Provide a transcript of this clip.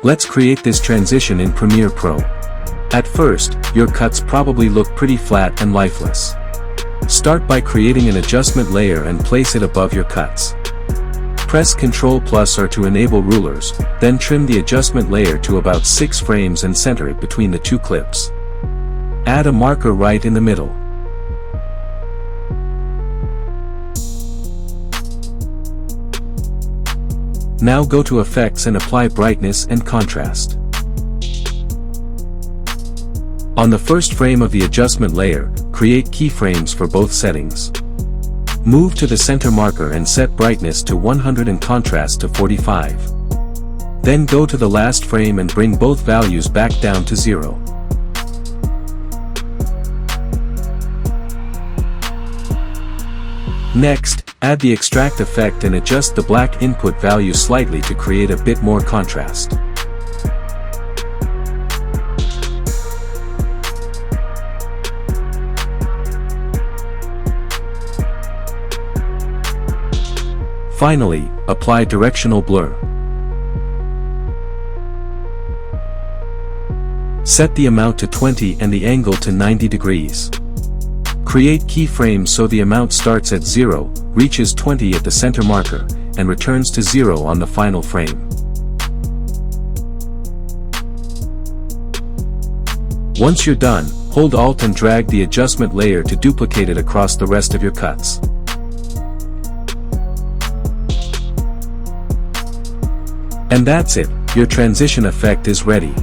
Let's create this transition in Premiere Pro. At first, your cuts probably look pretty flat and lifeless. Start by creating an adjustment layer and place it above your cuts. Press Ctrl+R to enable rulers, then trim the adjustment layer to about 6 frames and center it between the two clips. Add a marker right in the middle. Now go to Effects and apply brightness and contrast. On the first frame of the adjustment layer, create keyframes for both settings. Move to the center marker and set brightness to 100 and contrast to 45. Then go to the last frame and bring both values back down to 0. Next, add the extract effect and adjust the black input value slightly to create a bit more contrast. Finally, apply Directional Blur. Set the amount to 20 and the angle to 90 degrees. Create keyframes so the amount starts at 0, reaches 20 at the center marker, and returns to 0 on the final frame. Once you're done, hold Alt and drag the adjustment layer to duplicate it across the rest of your cuts. And that's it, your transition effect is ready.